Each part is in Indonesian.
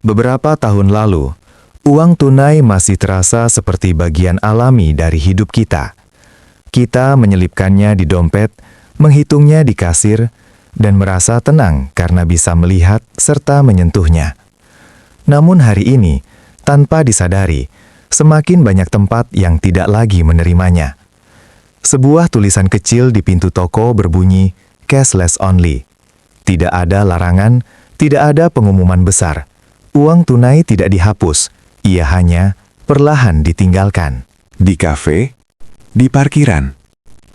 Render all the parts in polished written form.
Beberapa tahun lalu, uang tunai masih terasa seperti bagian alami dari hidup kita. Kita menyelipkannya di dompet, menghitungnya di kasir, dan merasa tenang karena bisa melihat serta menyentuhnya. Namun hari ini, tanpa disadari, semakin banyak tempat yang tidak lagi menerimanya. Sebuah tulisan kecil di pintu toko berbunyi, "Cashless only." Tidak ada larangan, tidak ada pengumuman besar. Uang tunai tidak dihapus, ia hanya perlahan ditinggalkan. Di kafe, di parkiran,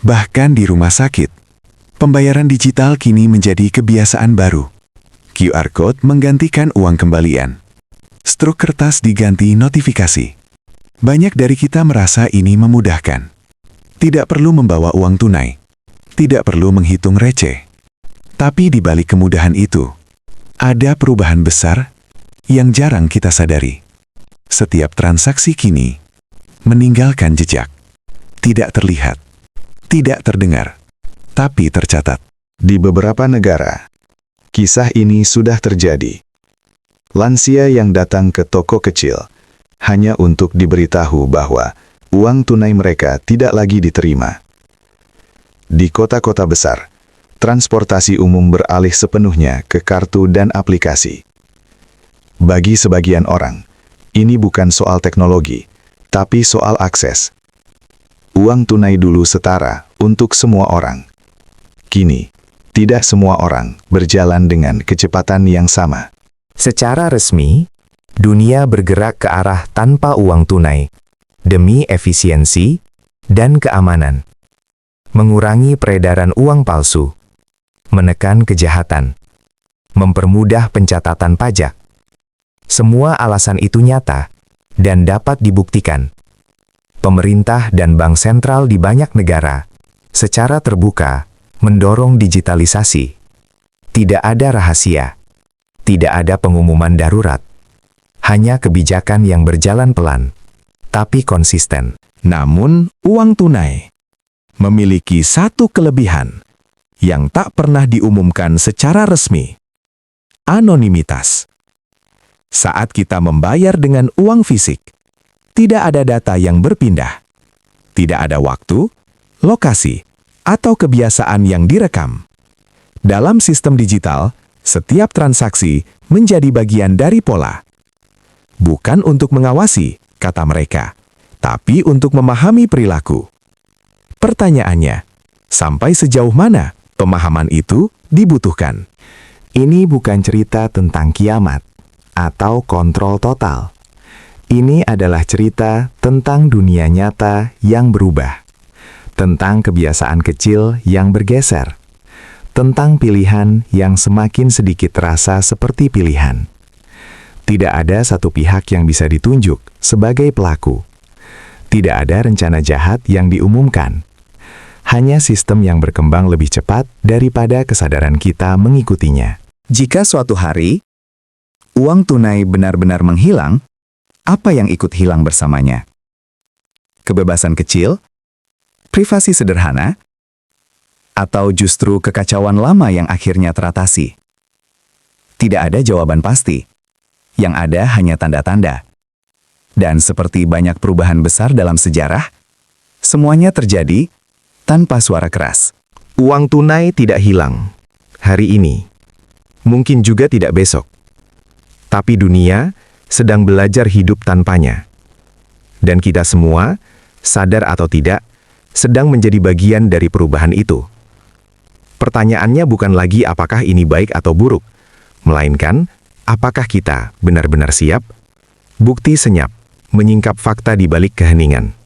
bahkan di rumah sakit. Pembayaran digital kini menjadi kebiasaan baru. QR Code menggantikan uang kembalian. Struk kertas diganti notifikasi. Banyak dari kita merasa ini memudahkan. Tidak perlu membawa uang tunai. Tidak perlu menghitung receh. Tapi di balik kemudahan itu, ada perubahan besar yang jarang kita sadari. Setiap transaksi kini meninggalkan jejak. Tidak terlihat, tidak terdengar, tapi tercatat. Di beberapa negara, kisah ini sudah terjadi. Lansia yang datang ke toko kecil hanya untuk diberitahu bahwa uang tunai mereka tidak lagi diterima. Di kota-kota besar, transportasi umum beralih sepenuhnya ke kartu dan aplikasi. Bagi sebagian orang, ini bukan soal teknologi, tapi soal akses. Uang tunai dulu setara untuk semua orang. Kini, tidak semua orang berjalan dengan kecepatan yang sama. Secara resmi, dunia bergerak ke arah tanpa uang tunai, demi efisiensi dan keamanan. Mengurangi peredaran uang palsu, menekan kejahatan, mempermudah pencatatan pajak. Semua alasan itu nyata dan dapat dibuktikan. Pemerintah dan bank sentral di banyak negara secara terbuka mendorong digitalisasi. Tidak ada rahasia, tidak ada pengumuman darurat, hanya kebijakan yang berjalan pelan, tapi konsisten. Namun, uang tunai memiliki satu kelebihan yang tak pernah diumumkan secara resmi. Anonimitas. Saat kita membayar dengan uang fisik, tidak ada data yang berpindah. Tidak ada waktu, lokasi, atau kebiasaan yang direkam. Dalam sistem digital, setiap transaksi menjadi bagian dari pola. Bukan untuk mengawasi, kata mereka, tapi untuk memahami perilaku. Pertanyaannya, sampai sejauh mana pemahaman itu dibutuhkan? Ini bukan cerita tentang kiamat atau kontrol total. Ini adalah cerita tentang dunia nyata yang berubah, tentang kebiasaan kecil yang bergeser, tentang pilihan yang semakin sedikit terasa seperti pilihan. Tidak ada satu pihak yang bisa ditunjuk sebagai pelaku. Tidak ada rencana jahat yang diumumkan. Hanya sistem yang berkembang lebih cepat daripada kesadaran kita mengikutinya. Jika suatu hari, uang tunai benar-benar menghilang, apa yang ikut hilang bersamanya? Kebebasan kecil? Privasi sederhana? Atau justru kekacauan lama yang akhirnya teratasi? Tidak ada jawaban pasti. Yang ada hanya tanda-tanda. Dan seperti banyak perubahan besar dalam sejarah, semuanya terjadi tanpa suara keras. Uang tunai tidak hilang hari ini. Mungkin juga tidak besok. Tapi dunia sedang belajar hidup tanpanya. Dan kita semua, sadar atau tidak, sedang menjadi bagian dari perubahan itu. Pertanyaannya bukan lagi apakah ini baik atau buruk, melainkan apakah kita benar-benar siap? Bukti senyap, menyingkap fakta di balik keheningan.